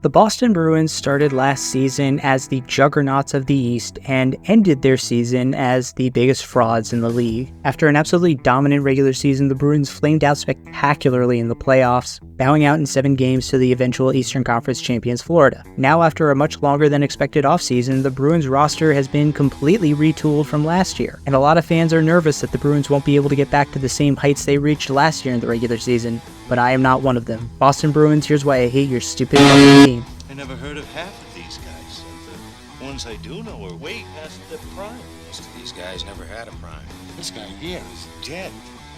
The Boston Bruins started last season as the juggernauts of the East and ended their season as the biggest frauds in the league. After an absolutely dominant regular season, the Bruins flamed out spectacularly in the playoffs, bowing out in 7 games to the eventual Eastern Conference champions Florida. Now, after a much longer than expected offseason, the Bruins roster has been completely retooled from last year, and a lot of fans are nervous that the Bruins won't be able to get back to the same heights they reached last year in the regular season. But I am not one of them. Boston Bruins, here's why I hate your stupid fucking team. I never heard of half of these guys. And the ones I do know are way past their prime. Most of these guys never had a prime. This guy here is dead.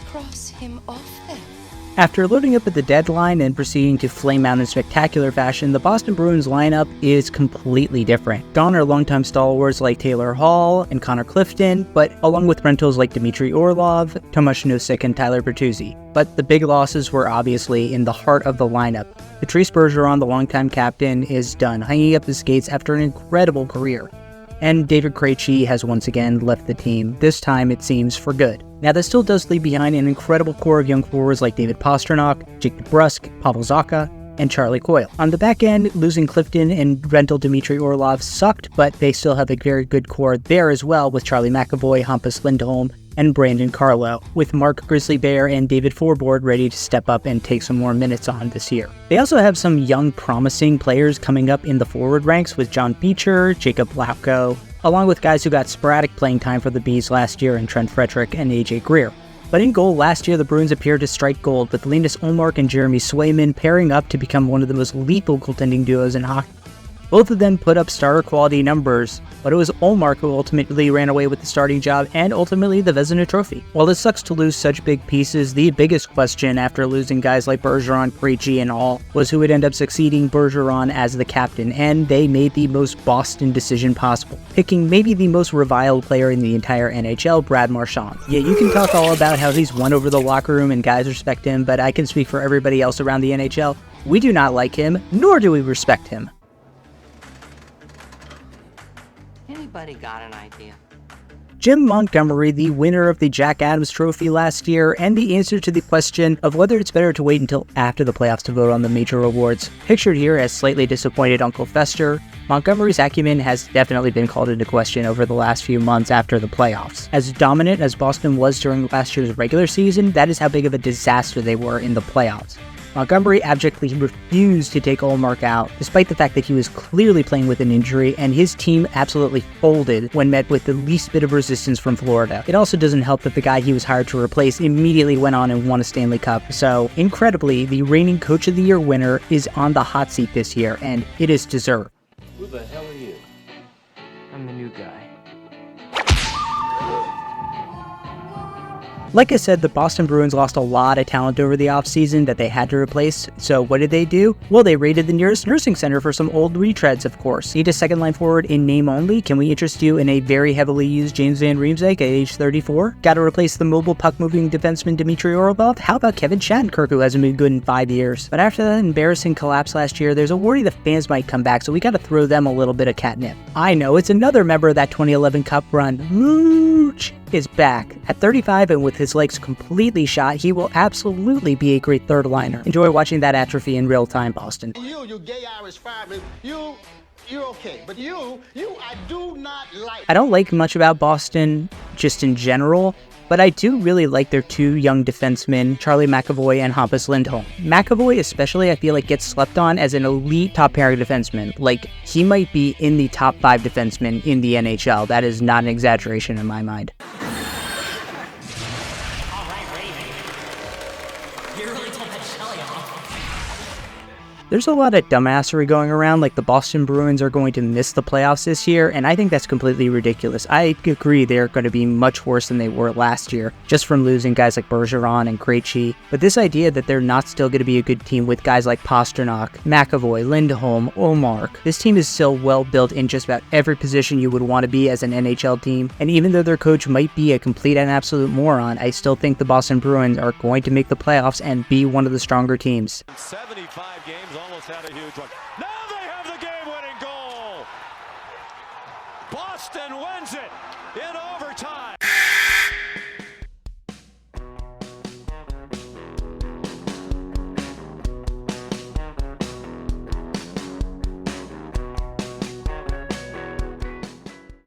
Cross him off then. After loading up at the deadline and proceeding to flame out in spectacular fashion, the Boston Bruins lineup is completely different. Gone are longtime stalwarts like Taylor Hall and Connor Clifton, but along with rentals like Dmitry Orlov, Tomas Nosek, and Tyler Bertuzzi. But the big losses were obviously in the heart of the lineup. Patrice Bergeron, the longtime captain, is done, hanging up his skates after an incredible career. And David Krejci has once again left the team, this time it seems for good. Now that still does leave behind an incredible core of young forwards like David Pastrnak, Jake DeBrusk, Pavel Zacha, and Charlie Coyle. On the back end, losing Clifton and rental Dmitry Orlov sucked, but they still have a very good core there as well with Charlie McAvoy, Hampus Lindholm, and Brandon Carlo, with Mark Grizzly Bear and David Forbort ready to step up and take some more minutes on this year. They also have some young promising players coming up in the forward ranks with John Beecher, Jacob Lauko, along with guys who got sporadic playing time for the Bees last year in Trent Frederick and AJ Greer. But in goal last year, the Bruins appeared to strike gold with Linus Ullmark and Jeremy Swayman pairing up to become one of the most lethal goaltending duos in hockey. Both of them put up starter quality numbers, but it was Ullmark who ultimately ran away with the starting job and ultimately the Vezina Trophy. While it sucks to lose such big pieces, the biggest question after losing guys like Bergeron, Krejci, and all was who would end up succeeding Bergeron as the captain, and they made the most Boston decision possible, picking maybe the most reviled player in the entire NHL, Brad Marchand. Yeah, you can talk all about how he's won over the locker room and guys respect him, but I can speak for everybody else around the NHL. We do not like him, nor do we respect him. Anybody got an idea? Jim Montgomery, the winner of the Jack Adams Trophy last year, and the answer to the question of whether it's better to wait until after the playoffs to vote on the major awards. Pictured here as slightly disappointed Uncle Fester, Montgomery's acumen has definitely been called into question over the last few months after the playoffs. As dominant as Boston was during last year's regular season, that is how big of a disaster they were in the playoffs. Montgomery abjectly refused to take Ullmark out, despite the fact that he was clearly playing with an injury, and his team absolutely folded when met with the least bit of resistance from Florida. It also doesn't help that the guy he was hired to replace immediately went on and won a Stanley Cup, so incredibly, the reigning Coach of the Year winner is on the hot seat this year, and it is deserved. Who the hell are you? I'm the new guy. Like I said, the Boston Bruins lost a lot of talent over the offseason that they had to replace, so what did they do? Well, they raided the nearest nursing center for some old retreads, of course. Need a second line forward in name only? Can we interest you in a very heavily used James Van Riemsdyk at age 34? Gotta replace the mobile puck-moving defenseman Dmitry Orlov? How about Kevin Shattenkirk, who hasn't been good in 5 years? But after that embarrassing collapse last year, there's a worry the fans might come back, so we gotta throw them a little bit of catnip. I know, it's another member of that 2011 Cup run. Mooch is back. At 35 and with his legs completely shot, he will absolutely be a great third liner. Enjoy watching that atrophy in real time, Boston. You gay Irish fireman, you're okay. But you, I do not like. I don't like much about Boston, just in general, but I do really like their 2 young defensemen, Charlie McAvoy and Hampus Lindholm. McAvoy especially, I feel like gets slept on as an elite top pairing defenseman. Like, he might be in the top 5 defensemen in the NHL. That is not an exaggeration in my mind. There's a lot of dumbassery going around, like the Boston Bruins are going to miss the playoffs this year, and I think that's completely ridiculous. I agree they're going to be much worse than they were last year, just from losing guys like Bergeron and Krejci. But this idea that they're not still going to be a good team with guys like Pastrnak, McAvoy, Lindholm, Ullmark, this team is still well built in just about every position you would want to be as an NHL team, and even though their coach might be a complete and absolute moron, I still think the Boston Bruins are going to make the playoffs and be one of the stronger teams. 75 games, almost had a huge one. Now they have the game-winning goal. Boston wins it in overtime.